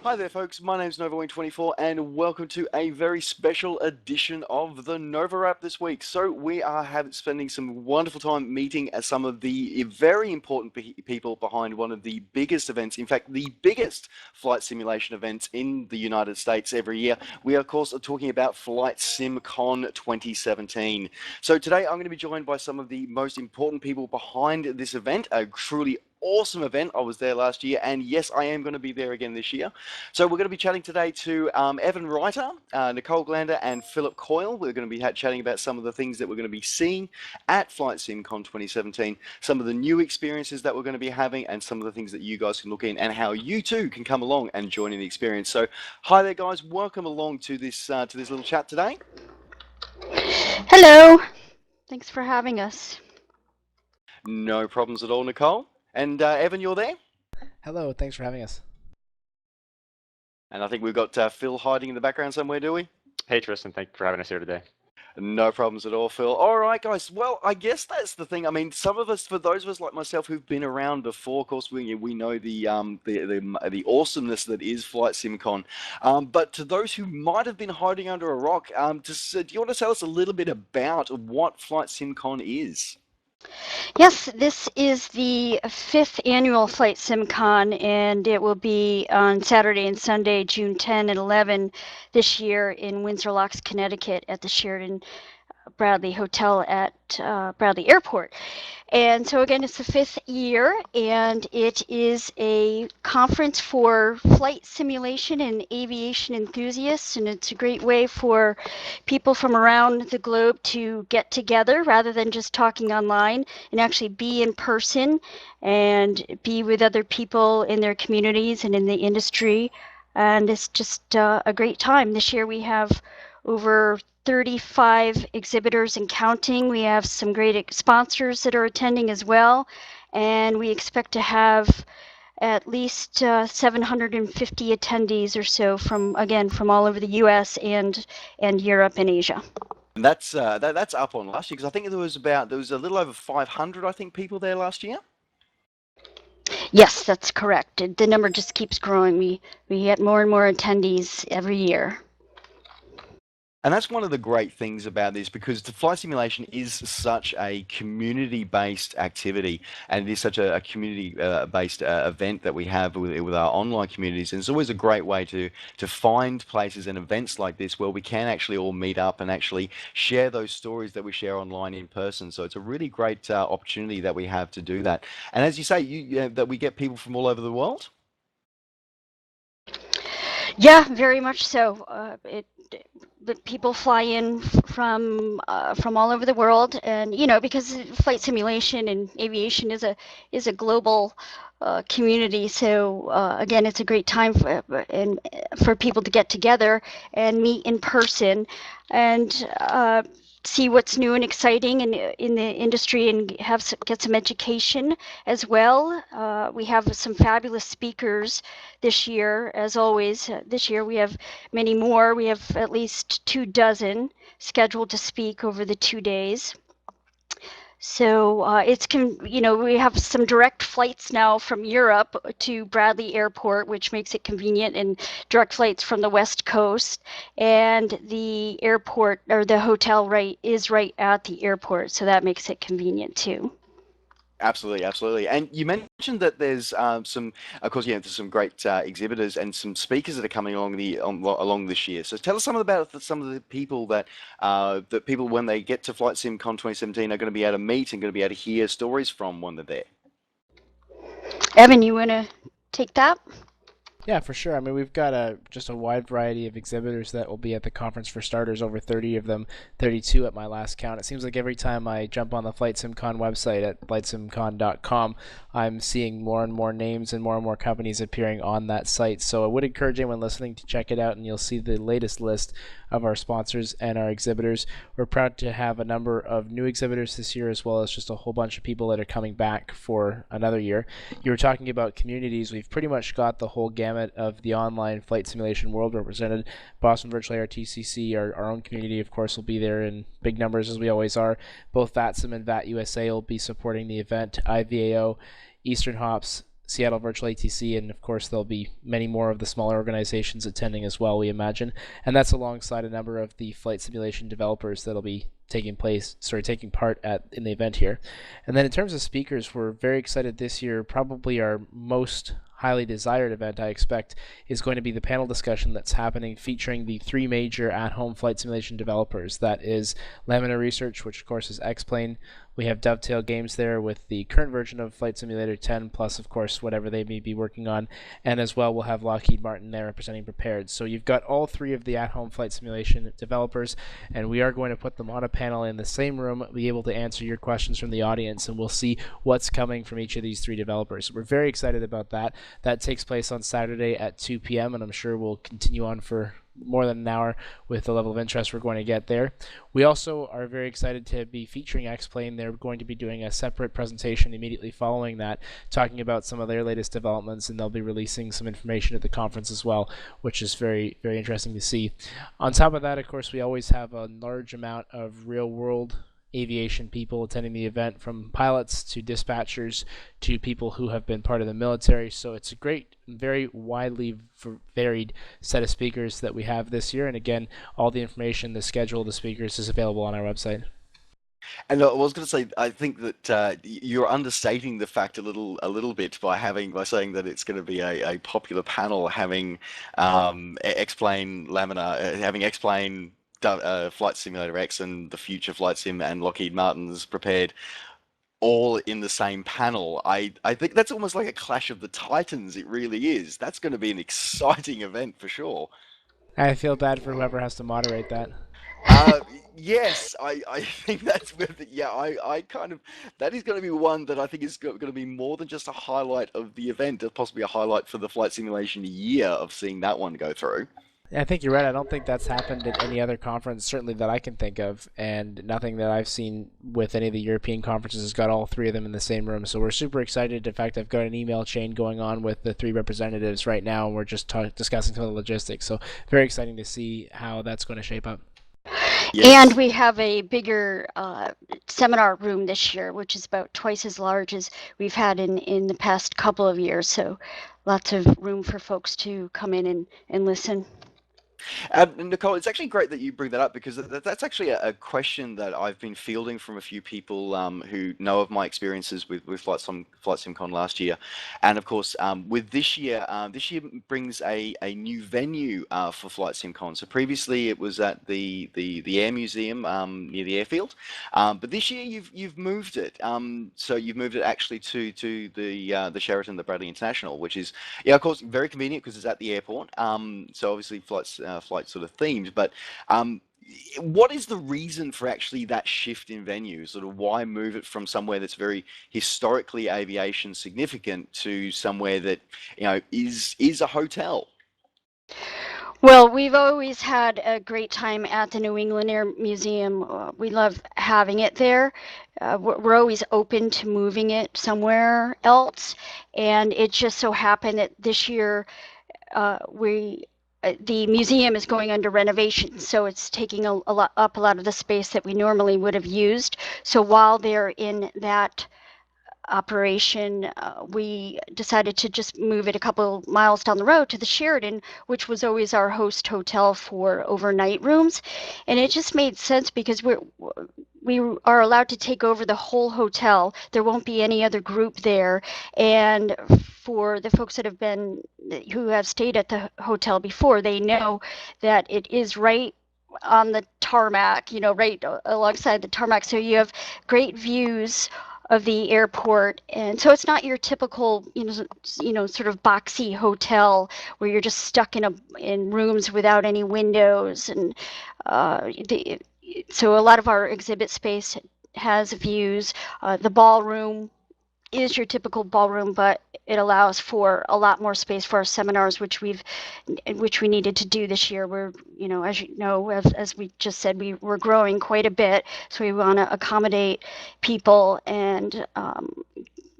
Hi there folks, my name's NovaWrap24 and welcome to a very special edition of the NovaWrap this week. So we are spending some wonderful time meeting some of the very important people behind one of the biggest events, in fact the biggest flight simulation events in the United States every year. We of course are talking about FlightSimCon 2017. So today I'm going to be joined by some of the most important people behind this event, a truly awesome event. I was there last year, and yes, I am going to be there again this year. So we're going to be chatting today to Evan Reiter, Nicole Glander, and Philip Coyle. We're going to be chatting about some of the things that we're going to be seeing at FlightSimCon 2017, some of the new experiences that we're going to be having, and some of the things that you guys can look in, and how you too can come along and join in the experience. So, hi there, guys. Welcome along to this little chat today. Hello. Thanks for having us. No problems at all, Nicole. And Evan, you're there? Hello, thanks for having us. And I think we've got Phil hiding in the background somewhere, do we? Hey Tristan, thank you for having us here today. No problems at all, Phil. All right, guys. Well, I guess that's the thing. I mean, some of us, for those of us like myself who've been around before, of course, we know the awesomeness that is FlightSimCon. But to those who might have been hiding under a rock, do you want to tell us a little bit about what FlightSimCon is? Yes, this is the 5th annual FlightSimCon, and it will be on Saturday and Sunday, June 10 and 11 this year in Windsor Locks, Connecticut at the Sheraton Bradley Hotel at Bradley Airport. And so again, it's the 5th year, and it is a conference for flight simulation and aviation enthusiasts, and it's a great way for people from around the globe to get together rather than just talking online and actually be in person and be with other people in their communities and in the industry. And it's just a great time. This year we have over 35 exhibitors and counting. We have some great sponsors that are attending as well, and we expect to have at least 750 attendees or so from all over the U.S. and Europe and Asia. And that's up on last year, because I think there was a little over 500, I think, people there last year. Yes, that's correct. The number just keeps growing. We get more and more attendees every year. And that's one of the great things about this, because the flight simulation is such a community-based activity, and it is such a community-based event that we have with our online communities. And it's always a great way to find places and events like this where we can actually all meet up and actually share those stories that we share online in person. So it's a really great opportunity that we have to do that. And as you say, that we get people from all over the world. Yeah, very much so. The people fly in from all over the world, and because flight simulation and aviation is a global community. So again, it's a great time for people to get together and meet in person and see what's new and exciting in the industry and get some education as well. We have some fabulous speakers this year, as always. This year we have many more. We have at least 24 scheduled to speak over the 2 days. So we have some direct flights now from Europe to Bradley Airport, which makes it convenient, and direct flights from the West Coast. And the airport, or the hotel, is right at the airport, so that makes it convenient too. Absolutely, absolutely. And you mentioned that there's there's some great exhibitors and some speakers that are coming along this year. So tell us about some of the people that people, when they get to FlightSimCon 2017, are going to be able to meet and going to be able to hear stories from when they're there. Evan, you want to take that? Yeah, for sure. I mean, we've got just a wide variety of exhibitors that will be at the conference. For starters, over 30 of them, 32 at my last count. It seems like every time I jump on the FlightSimCon website at FlightSimCon.com, I'm seeing more and more names and more companies appearing on that site. So I would encourage anyone listening to check it out, and you'll see the latest list of our sponsors and our exhibitors. We're proud to have a number of new exhibitors this year, as well as just a whole bunch of people that are coming back for another year. You were talking about communities. We've pretty much got the whole gamut of the online flight simulation world represented. Boston Virtual Air TCC, our own community, of course, will be there in big numbers, as we always are. Both VATSIM and VAT USA will be supporting the event. IVAO, Eastern Hops, Seattle Virtual ATC, and of course there'll be many more of the smaller organizations attending as well, we imagine. And that's alongside a number of the flight simulation developers that'll be taking part in the event here. And then in terms of speakers, we're very excited this year. Probably our most highly desired event, I expect, is going to be the panel discussion that's happening featuring the three major at-home flight simulation developers. That is Lamina Research, which of course is X-Plane. We have Dovetail Games there with the current version of Flight Simulator 10, plus of course whatever they may be working on. And as well, we'll have Lockheed Martin there representing Prepared. So you've got all three of the at-home flight simulation developers, and we are going to put them on a panel in the same room, be able to answer your questions from the audience, and we'll see what's coming from each of these three developers. We're very excited about that. That takes place on Saturday at 2 p.m., and I'm sure we'll continue on for more than an hour with the level of interest we're going to get there. We also are very excited to be featuring X-Plane. They're going to be doing a separate presentation immediately following that, talking about some of their latest developments, and they'll be releasing some information at the conference as well, which is very, very interesting to see. On top of that, of course, we always have a large amount of real-world aviation people attending the event, from pilots to dispatchers to people who have been part of the military. So it's a great, very widely varied set of speakers that we have this year. And again, all the information, the schedule of the speakers is available on our website. And I was going to say, I think that you're understating the fact a little bit by saying that it's going to be a popular panel, having X-Plane Lamina, having X-Plane Flight Simulator X and the future Flight Sim and Lockheed Martin's Prepared all in the same panel. I think that's almost like a clash of the titans. It really is. That's going to be an exciting event for sure. I feel bad for whoever has to moderate that. Yes, I think that's where I kind of, that is going to be one that I think is going to be more than just a highlight of the event, possibly a highlight for the flight simulation year of seeing that one go through. I think you're right. I don't think that's happened at any other conference, certainly that I can think of, and nothing that I've seen with any of the European conferences has got all three of them in the same room. So we're super excited. In fact, I've got an email chain going on with the three representatives right now, and we're just discussing some of the logistics. So very exciting to see how that's going to shape up. Yes. And we have a bigger seminar room this year, which is about twice as large as we've had in the past couple of years. So lots of room for folks to come in and listen. Nicole, it's actually great that you bring that up, because that's actually a question that I've been fielding from a few people who know of my experiences with FlightSimCon last year. And of course, with this year brings a new venue for FlightSimCon. So previously it was at the Air Museum near the airfield, but this year you've moved it. So you've moved it actually to the Sheraton, the Bradley International, which is, of course, very convenient because it's at the airport. So obviously flight sort of themed, but what is the reason for actually that shift in venue? Sort of why move it from somewhere that's very historically aviation significant to somewhere that is a hotel? Well, we've always had a great time at the New England Air Museum. We love having it there. We're always open to moving it somewhere else, and it just so happened that this year the museum is going under renovation, so it's taking a lot of the space that we normally would have used. So while they're in that operation, we decided to just move it a couple miles down the road to the Sheraton, which was always our host hotel for overnight rooms. And it just made sense because we are allowed to take over the whole hotel. There won't be any other group there. And for the folks who have stayed at the hotel before, they know that it is right on the tarmac, right alongside the tarmac. So you have great views of the airport, and so it's not your typical sort of boxy hotel where you're just stuck in rooms without any windows. And so a lot of our exhibit space has views. The ballroom is your typical ballroom, but it allows for a lot more space for our seminars, which we needed to do this year. We're, as we just said, we're growing quite a bit, so we want to accommodate people and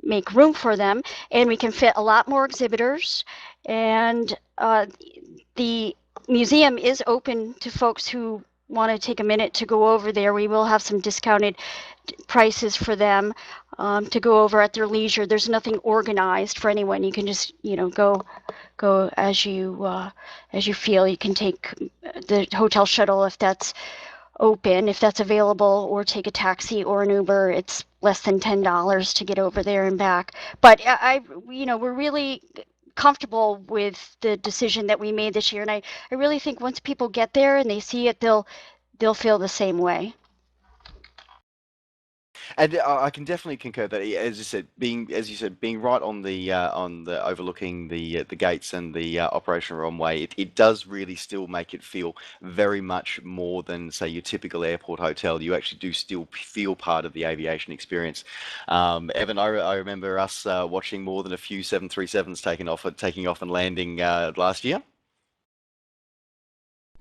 make room for them, and we can fit a lot more exhibitors. And the museum is open to folks who want to take a minute to go over there. We will have some discounted prices for them. to go over at their leisure. There's nothing organized for anyone. You can just, go as you feel. You can take the hotel shuttle if that's open, if that's available, or take a taxi or an Uber. It's less than $10 to get over there and back. But we're really comfortable with the decision that we made this year, and I really think once people get there and they see it, they'll feel the same way. And I can definitely concur that, as you said, being right on the overlooking the gates and the operational runway, it does really still make it feel very much more than, say, your typical airport hotel. You actually do still feel part of the aviation experience. Evan, I remember us watching more than a few 737s taking off and landing last year.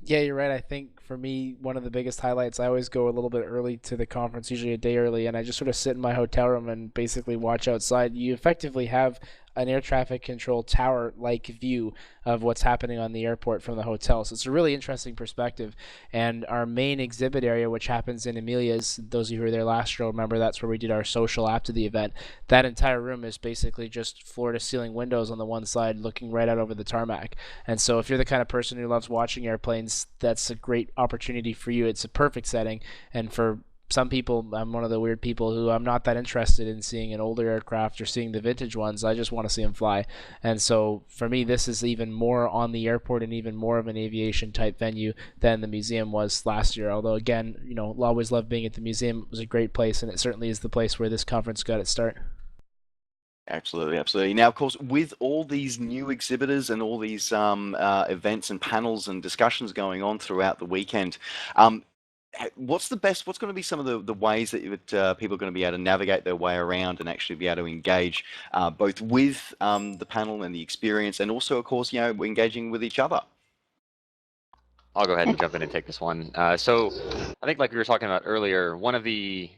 Yeah, you're right. I think for me, one of the biggest highlights, I always go a little bit early to the conference, usually a day early, and I just sort of sit in my hotel room and basically watch outside. You effectively have an air traffic control tower-like view of what's happening on the airport from the hotel. So it's a really interesting perspective. And our main exhibit area, which happens in Amelia's, those of you who were there last year remember that's where we did our social after the event. That entire room is basically just floor-to-ceiling windows on the one side looking right out over the tarmac. And so if you're the kind of person who loves watching airplanes, that's a great opportunity for you. It's a perfect setting. And for some people, I'm one of the weird people who I'm not that interested in seeing an older aircraft or seeing the vintage ones. I just want to see them fly. And so for me, this is even more on the airport and even more of an aviation type venue than the museum was last year. Although again, I'll always love being at the museum. It was a great place, and it certainly is the place where this conference got its start. Absolutely, absolutely. Now, of course, with all these new exhibitors and all these events and panels and discussions going on throughout the weekend, what's going to be some of the ways that people are going to be able to navigate their way around and actually be able to engage both with the panel and the experience, and also, of course, engaging with each other? I'll go ahead and jump in and take this one. So I think, like we were talking about earlier, one of the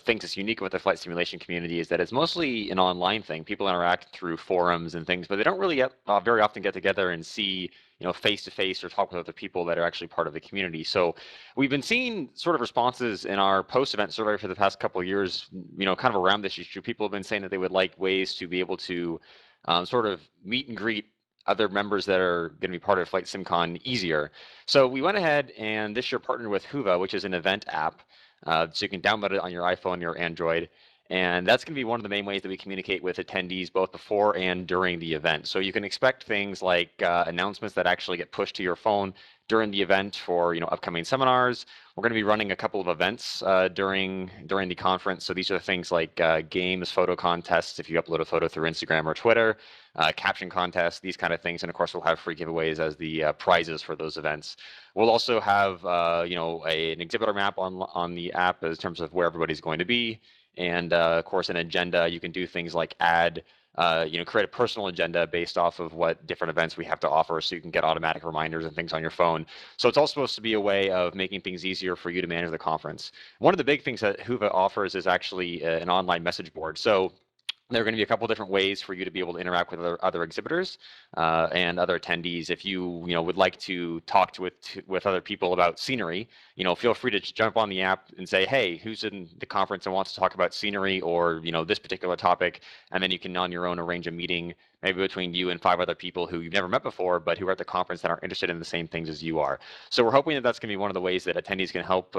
things that's unique with the flight simulation community is that it's mostly an online thing. People interact through forums and things, but they don't really very often get together and see face to face or talk with other people that are actually part of the community. So we've been seeing sort of responses in our post-event survey for the past couple of years, kind of around this issue. People have been saying that they would like ways to be able to sort of meet and greet other members that are going to be part of FlightSimCon easier. So we went ahead and this year partnered with Huva, which is an event app. So you can download it on your iPhone or Android. And that's going to be one of the main ways that we communicate with attendees both before and during the event. So you can expect things like announcements that actually get pushed to your phone during the event for upcoming seminars. We're going to be running a couple of events during the conference. So these are things like games, photo contests, if you upload a photo through Instagram or Twitter, caption contests, these kind of things. And of course, we'll have free giveaways as the prizes for those events. We'll also have an exhibitor map on the app in terms of where everybody's going to be. And of course, an agenda. You can do things like add, create a personal agenda based off of what different events we have to offer, so you can get automatic reminders and things on your phone. So it's all supposed to be a way of making things easier for you to manage the conference. One of the big things that Huva offers is actually an online message board. So there are going to be a couple different ways for you to be able to interact with other exhibitors and other attendees. If you would like to talk with other people about scenery, feel free to jump on the app and say, hey, who's in the conference and wants to talk about scenery or this particular topic, and then you can on your own arrange a meeting maybe between you and 5 other people who you've never met before, but who are at the conference that are interested in the same things as you are. So we're hoping that that's going to be one of the ways that attendees can help,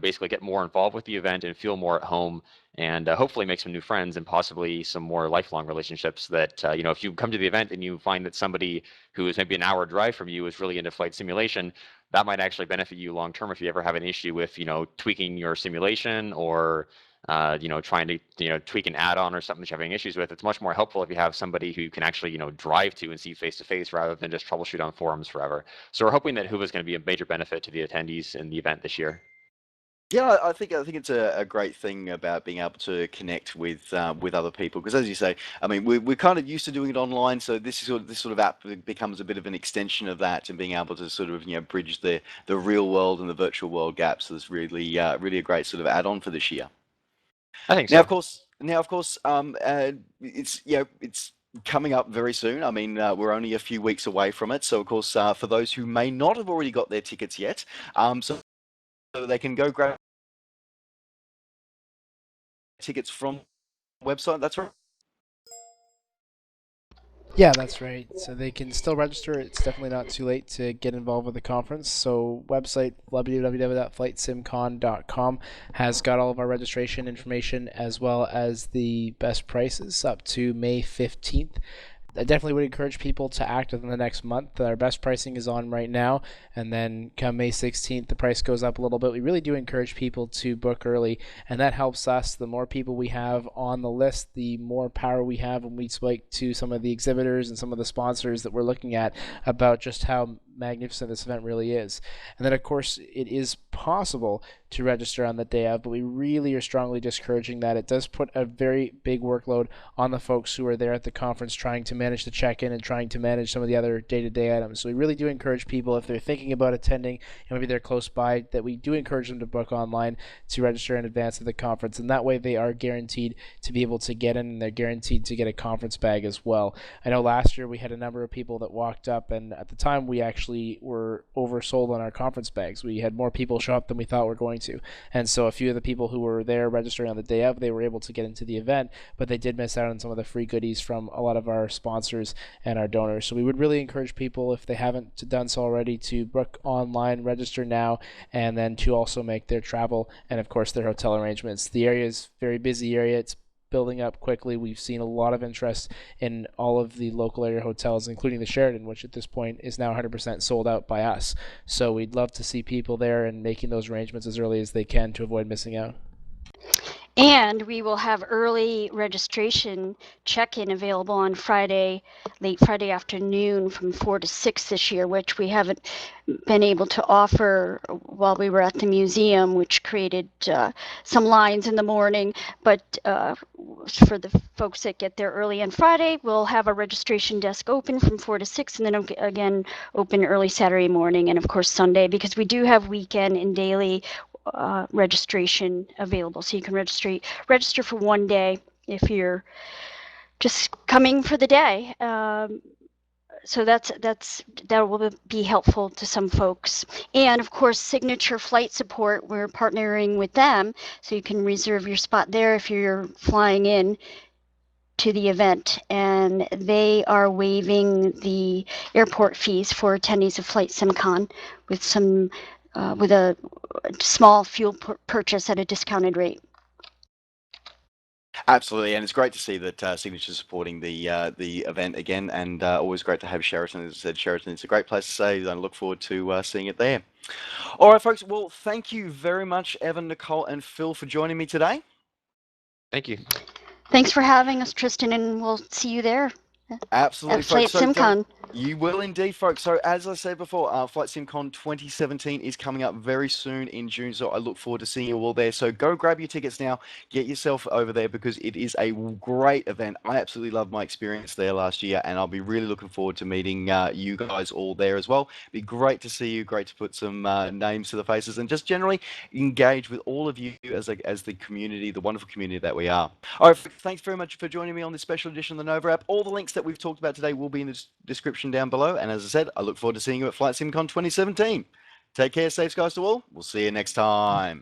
basically get more involved with the event and feel more at home, and hopefully make some new friends and possibly some more lifelong relationships that, if you come to the event and you find that somebody who is maybe an hour drive from you is really into flight simulation, that might actually benefit you long term if you ever have an issue with, tweaking your simulation or trying to, tweak an add-on or something that you're having issues with. It's much more helpful if you have somebody who you can actually, drive to and see face-to-face rather than just troubleshoot on forums forever. So we're hoping that Huva is going to be a major benefit to the attendees in the event this year. Yeah, I think it's a great thing about being able to connect with other people, because as you say, I mean, we're kind of used to doing it online, so this sort of app becomes a bit of an extension of that, and being able to sort of bridge the real world and the virtual world gap. So it's really a great sort of add-on for this year. I think so. Now of course, it's coming up very soon. I mean, we're only a few weeks away from it, so of course, for those who may not have already got their tickets yet, so they can go grab tickets from website. That's right. Yeah, that's right. So they can still register. It's definitely not too late to get involved with the conference. So website www.flightsimcon.com has got all of our registration information as well as the best prices up to May 15th. I definitely would encourage people to act within the next month. Our best pricing is on right now, and then come May 16th, the price goes up a little bit. We really do encourage people to book early, and that helps us. The more people we have on the list, the more power we have when we speak to some of the exhibitors and some of the sponsors that we're looking at about just how magnificent this event really is. And then, of course, it is possible to register on the day of, but we really are strongly discouraging that. It does put a very big workload on the folks who are there at the conference trying to manage the check-in and trying to manage some of the other day-to-day items. So we really do encourage people, if they're thinking about attending and maybe they're close by, that we do encourage them to book online to register in advance of the conference, and that way they are guaranteed to be able to get in, and they're guaranteed to get a conference bag as well. I know last year we had a number of people that walked up, and at the time we actually were oversold on our conference bags. We had more people show up than we thought were going to, and so a few of the people who were there registering on the day of, they were able to get into the event, but they did miss out on some of the free goodies from a lot of our sponsors and our donors. So we would really encourage people, if they haven't done so already, to book online, register now, and then to also make their travel and of course their hotel arrangements. The area is a very busy area. It's building up quickly. We've seen a lot of interest in all of the local area hotels, including the Sheraton, which at this point is now 100% sold out by us. So we'd love to see people there and making those arrangements as early as they can to avoid missing out. And we will have early registration check-in available on Friday, late Friday afternoon from 4 to 6 this year, which we haven't been able to offer while we were at the museum, which created some lines in the morning. But for the folks that get there early on Friday, we'll have a registration desk open from 4 to 6, and then again open early Saturday morning, and of course Sunday, because we do have weekend and daily registration available. So you can register for one day if you're just coming for the day. So that will be helpful to some folks. And of course, Signature Flight Support, we're partnering with them, so you can reserve your spot there if you're flying in to the event, and they are waiving the airport fees for attendees of FlightSimCon with some with a small fuel purchase at a discounted rate. Absolutely, and it's great to see that Signature supporting the event again, and always great to have Sheraton. As I said, Sheraton is a great place to stay, and I look forward to seeing it there. All right, folks. Well, thank you very much, Evan, Nicole, and Phil, for joining me today. Thank you. Thanks for having us, Tristan, and we'll see you there. Absolutely, at FlightSimCon. You will indeed, folks. So as I said before, FlightSimCon 2017 is coming up very soon in June, so I look forward to seeing you all there. So go grab your tickets now, get yourself over there, because it is a great event. I absolutely loved my experience there last year, and I'll be really looking forward to meeting you guys all there as well. It'd be great to see you, great to put some names to the faces, and just generally engage with all of you as the community, the wonderful community that we are. All right, thanks very much for joining me on this special edition of the NovaWrap. All the links that we've talked about today will be in the description down below, and as I said, I look forward to seeing you at FlightSimCon 2017. Take care, safe skies to all. We'll see you next time.